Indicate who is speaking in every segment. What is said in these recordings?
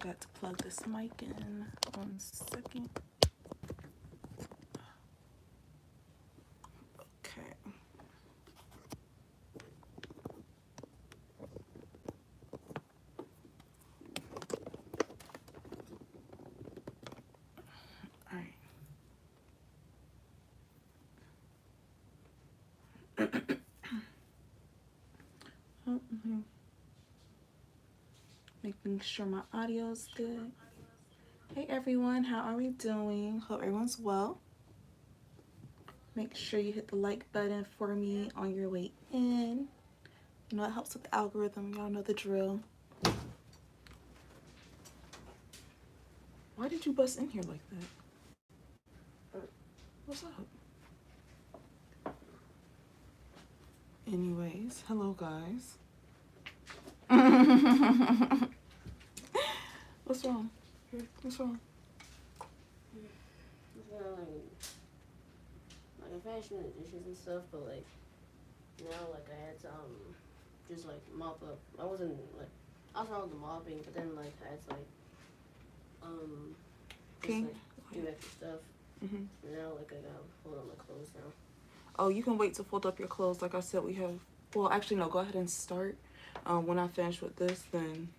Speaker 1: Got to plug this mic in. 1 second. Okay. All right. Making sure my audio is good. Hey everyone, how are we doing? Hope everyone's well. Make sure you hit the like button for me on your way in. You know, it helps with the algorithm. Y'all know the drill. Why did you bust in here like that? What's up? Anyways, hello guys. What's wrong? What's wrong?
Speaker 2: Like I finished doing the dishes and stuff, but like now like I had to just like mop up. I wasn't like I was all the mopping, but then like I had to like just like do extra stuff. And now like I gotta fold up my clothes now.
Speaker 1: Oh, you can wait to fold up your clothes. Like I said, we have. Well, actually no. Go ahead and start. When I finish with this, then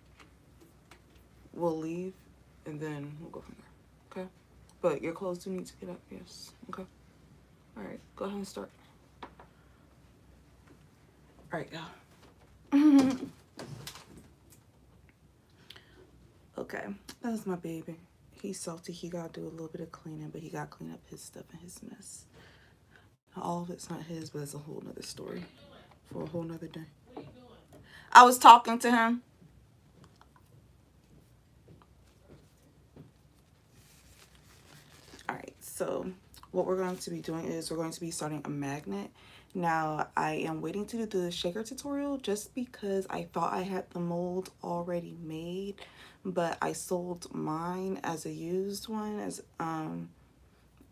Speaker 1: we'll leave, and then we'll go from there. Okay. But your clothes do need to get up. Yes. Okay. All right. Go ahead and start. All right, y'all. Okay, that's my baby. He's salty. He gotta do a little bit of cleaning, but he gotta clean up his stuff and his mess. All of it's not his, but it's a whole nother story for a whole nother day. What are you doing? I was talking to him. All right, so what we're going to be doing is we're going to be starting a magnet. Now, I am waiting to do the shaker tutorial just because I thought I had the mold already made, but I sold mine as a used one. As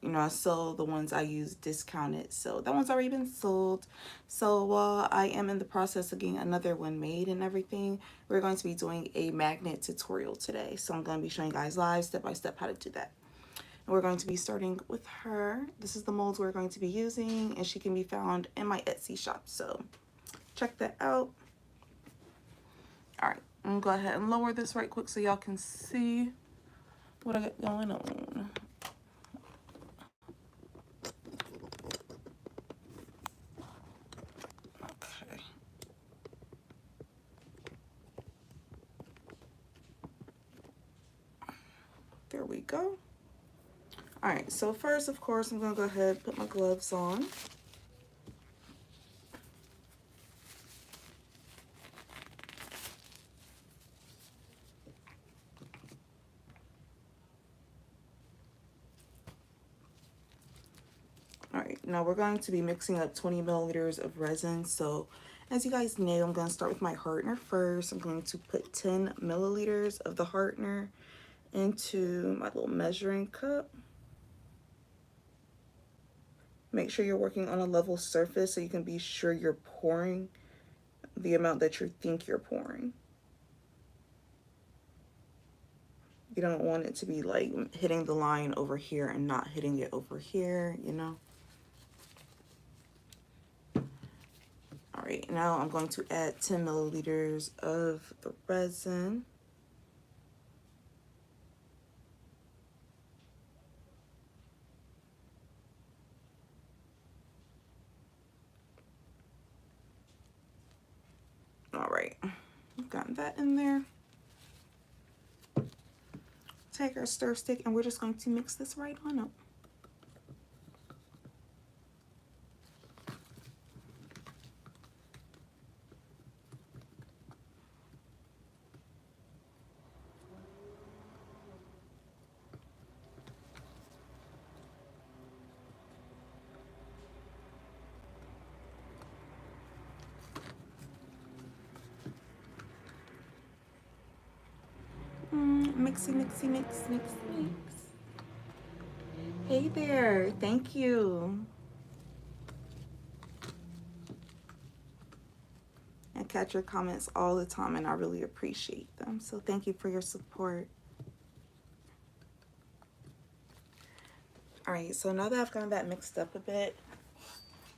Speaker 1: you know, I sell the ones I use discounted, so that one's already been sold. So while I am in the process of getting another one made and everything, we're going to be doing a magnet tutorial today. So I'm going to be showing you guys live step by step how to do that. And we're going to be starting with her. This is the molds we're going to be using, and she can be found in my Etsy shop, so check that out. All right, I'm gonna go ahead and lower this right quick so y'all can see what I got going on. Okay. There we go. All right, so first, of course, I'm gonna go ahead and put my gloves on. All right, now we're going to be mixing up 20 milliliters of resin. So as you guys know, I'm going to start with my hardener first. I'm going to put 10 milliliters of the hardener into my little measuring cup. Make sure you're working on a level surface so you can be sure you're pouring the amount that you think you're pouring. You don't want it to be like hitting the line over here and not hitting it over here, you know? All right, now I'm going to add 10 milliliters of the resin. All right, we've gotten that in there. Take our stir stick and we're just going to mix this right on up. Mixy, mixy, mix, mix, mix. Hey there, thank you. I catch your comments all the time and I really appreciate them. So thank you for your support. Alright, so now that I've gotten that mixed up a bit,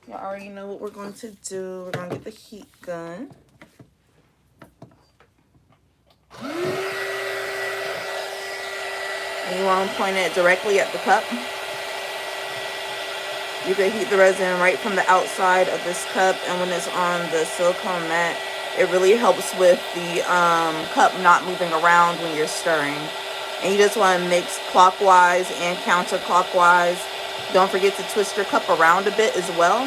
Speaker 1: you already know what we're going to do. We're going to get the heat gun. And you want to point it directly at the cup. You can heat the resin right from the outside of this cup, and when it's on the silicone mat, it really helps with the cup not moving around when you're stirring. And you just want to mix clockwise and counterclockwise. Don't forget to twist your cup around a bit as well,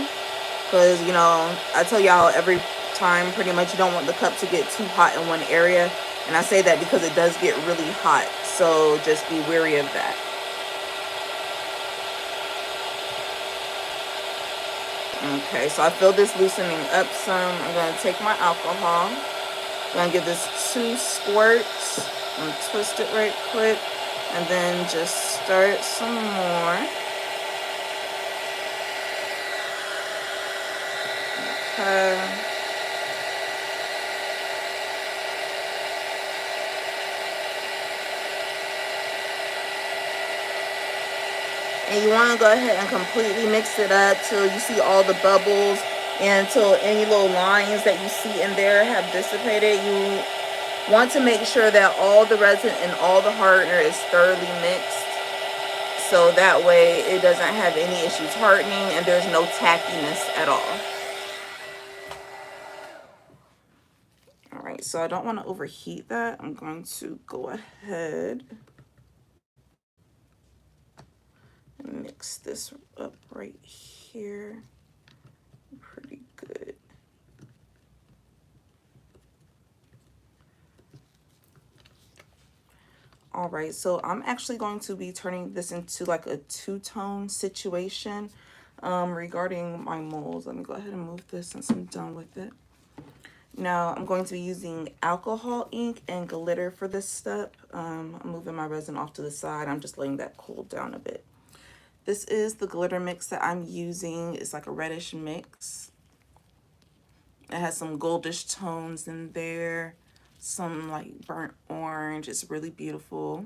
Speaker 1: because you know I tell y'all every time pretty much you don't want the cup to get too hot in one area, and I say that because it does get really hot, so just be wary of that. Okay, so I feel this loosening up some. I'm going to take my alcohol. I'm going to give this 2 squirts. I'm going to twist it right quick. And then just stir it some more. Okay. And you want to go ahead and completely mix it up till you see all the bubbles and till any little lines that you see in there have dissipated. You want to make sure that all the resin and all the hardener is thoroughly mixed, so that way it doesn't have any issues hardening and there's no tackiness at all. All right, so I don't want to overheat that. I'm going to go ahead and mix this up right here pretty good. All right, so I'm actually going to be turning this into like a two-tone situation regarding my molds. Let me go ahead and move this since I'm done with it. Now I'm going to be using alcohol ink and glitter for this step. I'm moving my resin off to the side. I'm just letting that cool down a bit. This is the glitter mix that I'm using. It's like a reddish mix. It has some goldish tones in there, some like burnt orange. It's really beautiful.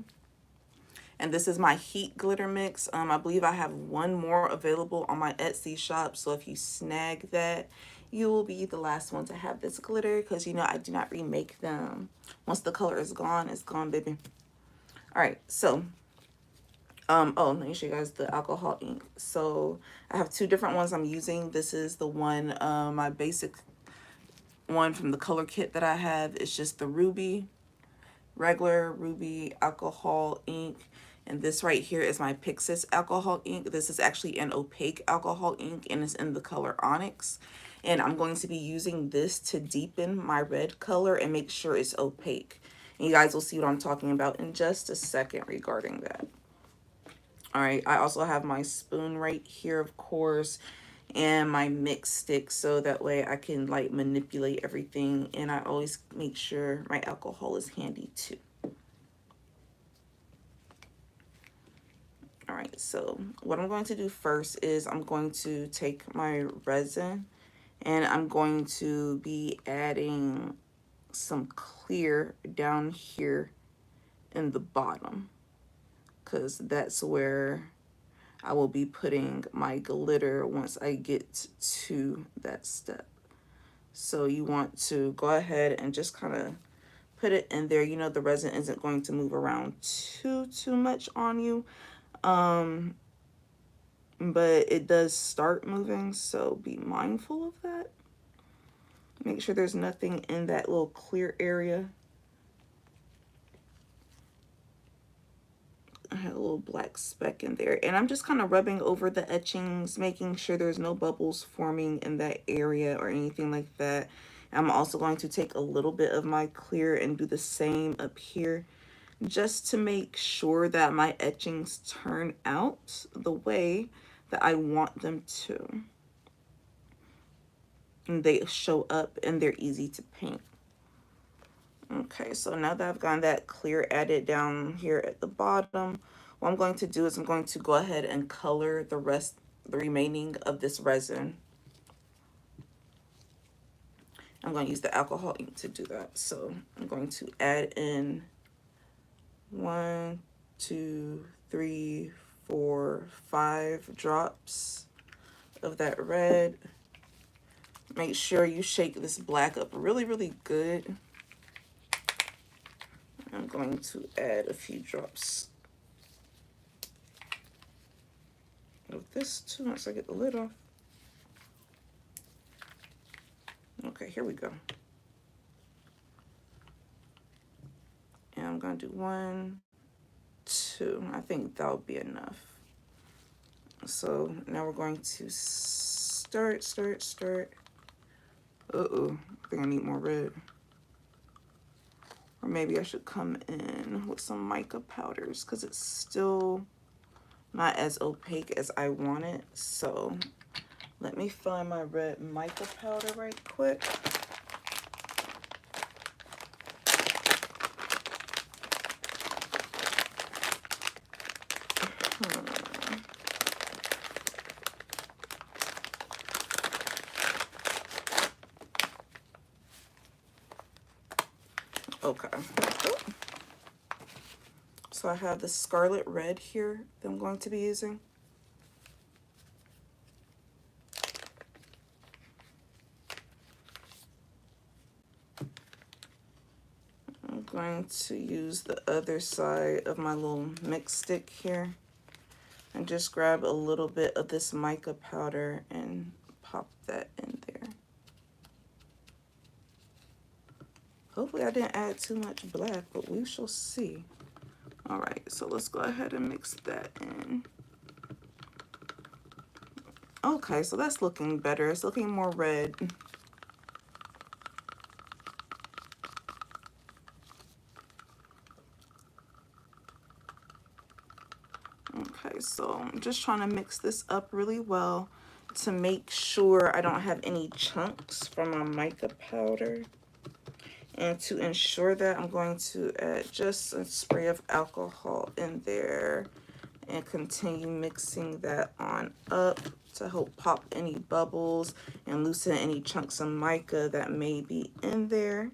Speaker 1: And this is my heat glitter mix. I believe I have one more available on my Etsy shop. So if you snag that, you will be the last one to have this glitter, because you know I do not remake them. Once the color is gone, it's gone, baby. All right, so oh, let me show you guys the alcohol ink. So I have 2 different ones I'm using. This is the one, my basic one from the color kit that I have. It's just the ruby, regular ruby alcohol ink. And this right here is my Pixis alcohol ink. This is actually an opaque alcohol ink, and it's in the color Onyx. And I'm going to be using this to deepen my red color and make sure it's opaque. And you guys will see what I'm talking about in just a second regarding that. All right, I also have my spoon right here, of course, and my mix stick, so that way I can like manipulate everything, and I always make sure my alcohol is handy too. All right, so what I'm going to do first is I'm going to take my resin and I'm going to be adding some clear down here in the bottom, because that's where I will be putting my glitter once I get to that step. So you want to go ahead and just kind of put it in there. You know, the resin isn't going to move around too much on you. But it does start moving, so be mindful of that. Make sure there's nothing in that little clear area. I had a little black speck in there, and I'm just kind of rubbing over the etchings, making sure there's no bubbles forming in that area or anything like that. I'm also going to take a little bit of my clear and do the same up here, just to make sure that my etchings turn out the way that I want them to. And they show up and they're easy to paint. Okay, so now that I've gotten that clear added down here at the bottom, what I'm going to do is I'm going to go ahead and color the remaining of this resin. I'm going to use the alcohol ink to do that. So I'm going to add in 1, 2, 3, for 5 drops of that red. Make sure you shake this black up really, really good. I'm going to add a few drops of this too once I get the lid off. Okay, here we go. And I'm gonna do 1, 2. I think that'll be enough. So now we're going to stir it, stir it, stir it. Uh-oh, I think I need more red. Or maybe I should come in with some mica powders because it's still not as opaque as I want it. So let me find my red mica powder right quick. Okay. So I have the scarlet red here that I'm going to be using. I'm going to use the other side of my little mix stick here and just grab a little bit of this mica powder and pop that in there. Hopefully I didn't add too much black, but we shall see. All right, so let's go ahead and mix that in. Okay, so that's looking better. It's looking more red. Okay, so I'm just trying to mix this up really well to make sure I don't have any chunks from my mica powder. And to ensure that, I'm going to add just a spray of alcohol in there and continue mixing that on up to help pop any bubbles and loosen any chunks of mica that may be in there.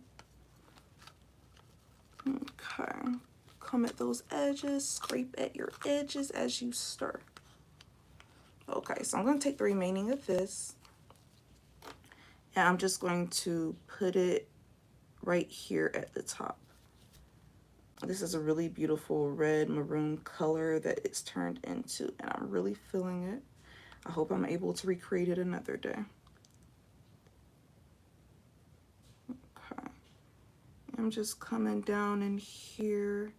Speaker 1: Okay, come at those edges, scrape at your edges as you stir. Okay, so I'm going to take the remaining of this and I'm just going to put it right here at the top. This is a really beautiful red maroon color that it's turned into, and I'm really feeling it. I hope I'm able to recreate it another day. Okay. I'm just coming down in here,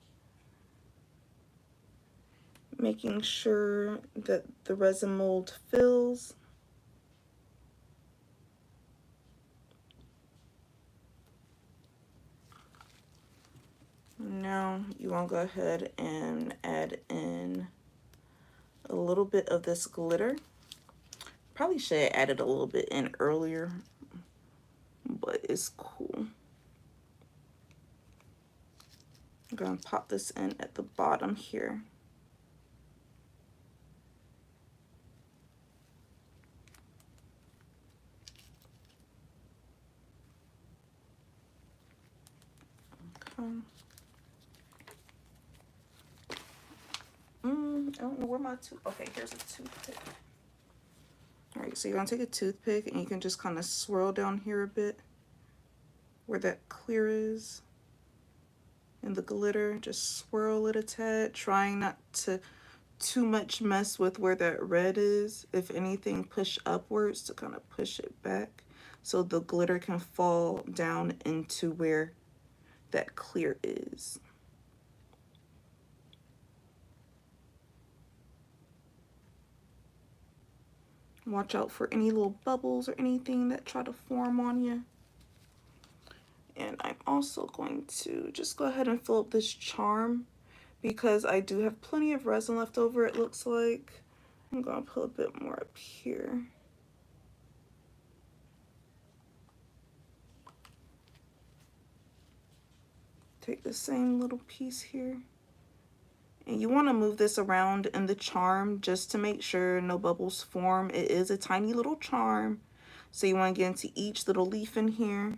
Speaker 1: making sure that the resin mold fills. Now you want to go ahead and add in a little bit of this glitter. Probably should have added a little bit in earlier, but it's cool. I'm going to pop this in at the bottom here. Okay. I don't know where my okay, here's a toothpick. All right, so you're gonna take a toothpick and you can just kind of swirl down here a bit where that clear is and the glitter. Just swirl it a tad, trying not to too much mess with where that red is. If anything, push upwards to kind of push it back so the glitter can fall down into where that clear is. Watch out for any little bubbles or anything that try to form on you. And I'm also going to just go ahead and fill up this charm because I do have plenty of resin left over, it looks like. I'm going to put a bit more up here. Take the same little piece here. And you want to move this around in the charm just to make sure no bubbles form. It is a tiny little charm, so you want to get into each little leaf in here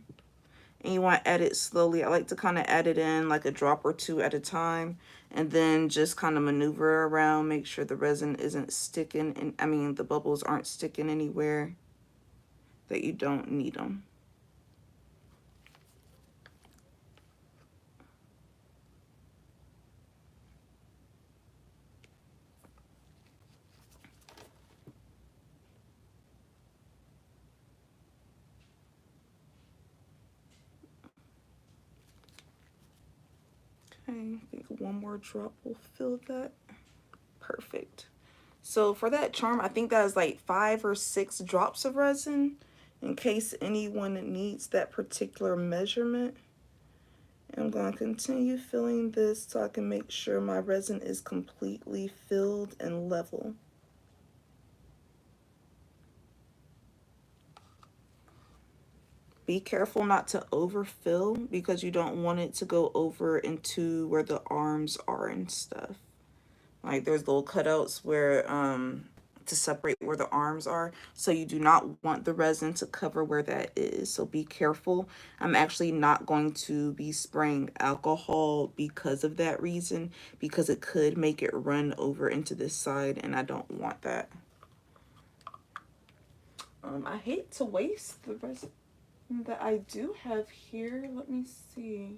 Speaker 1: and you want to add it slowly. I like to kind of add it in like a drop or two at a time, and then just kind of maneuver around, make sure the resin isn't sticking, and I mean the bubbles aren't sticking anywhere that you don't need them. Okay, I think one more drop will fill that. Perfect. So for that charm, I think that is like 5 or 6 drops of resin in case anyone needs that particular measurement. I'm going to continue filling this so I can make sure my resin is completely filled and level. Be careful not to overfill because you don't want it to go over into where the arms are and stuff. Like there's little cutouts where to separate where the arms are, so you do not want the resin to cover where that is, so be careful. I'm actually not going to be spraying alcohol because of that reason, because it could make it run over into this side and I don't want that. I hate to waste the resin that I do have here. Let me see.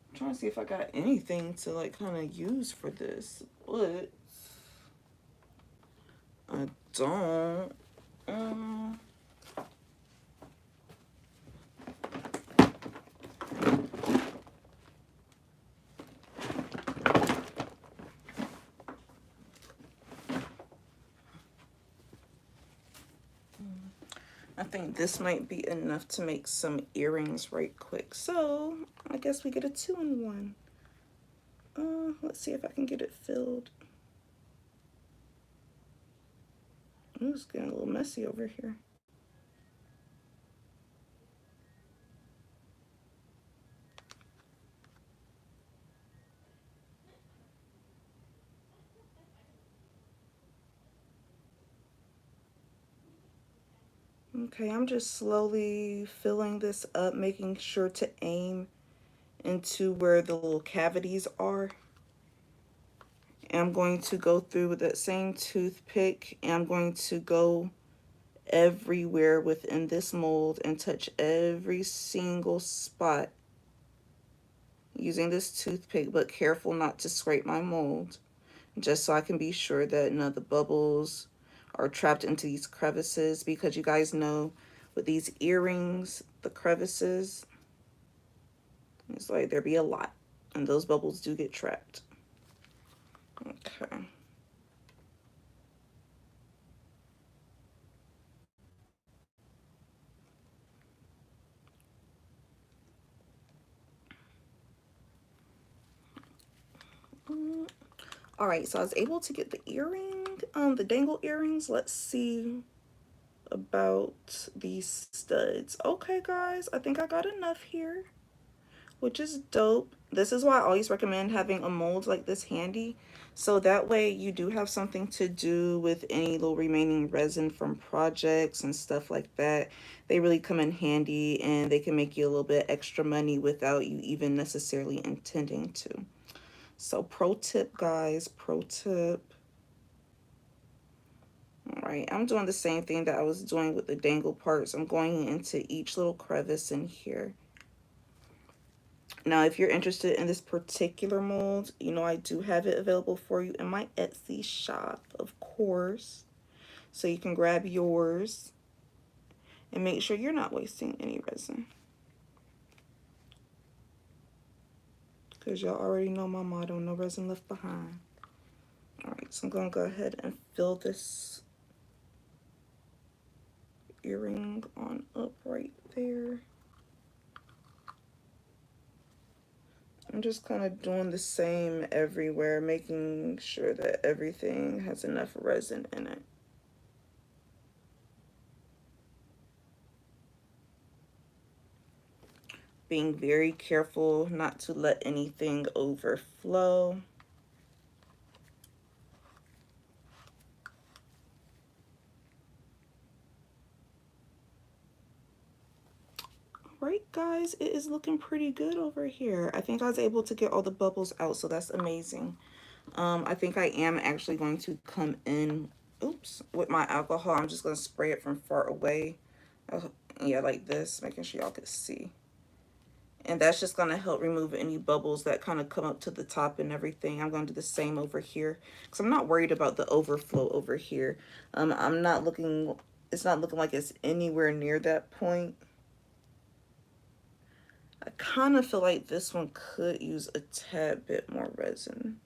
Speaker 1: I'm trying to see if I got anything to like kind of use for this, but I don't. I think this might be enough to make some earrings right quick. So I guess we get a 2-in-1. Let's see if I can get it filled. Ooh, it's getting a little messy over here. Okay, I'm just slowly filling this up, making sure to aim into where the little cavities are. And I'm going to go through with that same toothpick, and I'm going to go everywhere within this mold and touch every single spot using this toothpick, but careful not to scrape my mold, just so I can be sure that none of the bubbles are trapped into these crevices, because you guys know with these earrings, the crevices, it's like there be a lot, and those bubbles do get trapped. Okay. All right, so I was able to get the earring, the dangle earrings. Let's see about these studs. Okay, guys, I think I got enough here, which is dope. This is why I always recommend having a mold like this handy, so that way you do have something to do with any little remaining resin from projects and stuff like that. They really come in handy, and they can make you a little bit extra money without you even necessarily intending to. So pro tip, guys, pro tip. All right, I'm doing the same thing that I was doing with the dangle parts. I'm going into each little crevice in here. Now, if you're interested in this particular mold, you know I do have it available for you in my Etsy shop, of course. So you can grab yours and make sure you're not wasting any resin, because y'all already know my motto, no resin left behind. All right, so I'm going to go ahead and fill this earring on up right there. I'm just kind of doing the same everywhere, making sure that everything has enough resin in it. Being very careful not to let anything overflow. right, guys, it is looking pretty good over here. I think I was able to get all the bubbles out, so that's amazing. I think I am actually going to come in, oops, with my alcohol. I'm just going to spray it from far away. Uh, yeah, like this, making sure y'all can see. And that's just going to help remove any bubbles that kind of come up to the top and everything. I'm going to do the same over here because I'm not worried about the overflow over here. I'm not looking, it's not looking like it's anywhere near that point. I kind of feel like this one could use a tad bit more resin.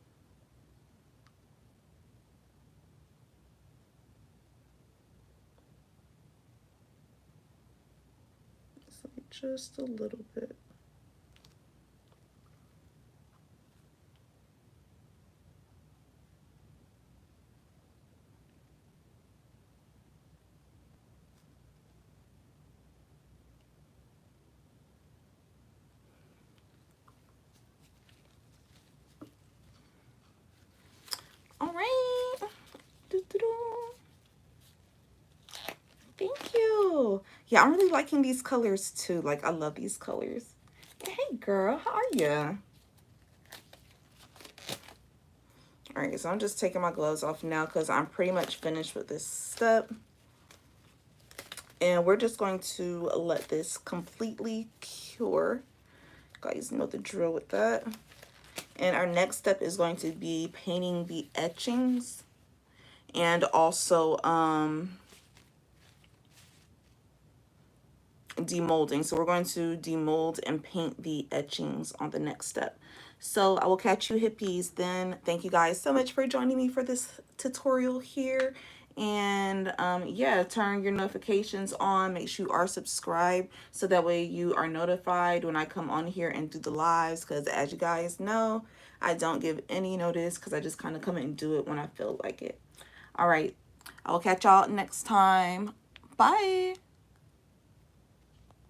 Speaker 1: So just a little bit. All right. Thank you. Yeah, I'm really liking these colors too. Like, I love these colors. Hey, girl, how are you? All right, so I'm just taking my gloves off now because I'm pretty much finished with this step. And we're just going to let this completely cure. You guys know the drill with that. And our next step is going to be painting the etchings and also demolding. So we're going to demold and paint the etchings on the next step. So I will catch you hippies then. Thank you guys so much for joining me for this tutorial here. And yeah, turn your notifications on. Make sure you are subscribed so that way you are notified when I come on here and do the lives. Because as you guys know, I don't give any notice because I just kind of come and do it when I feel like it. All right, I will catch y'all next time. Bye.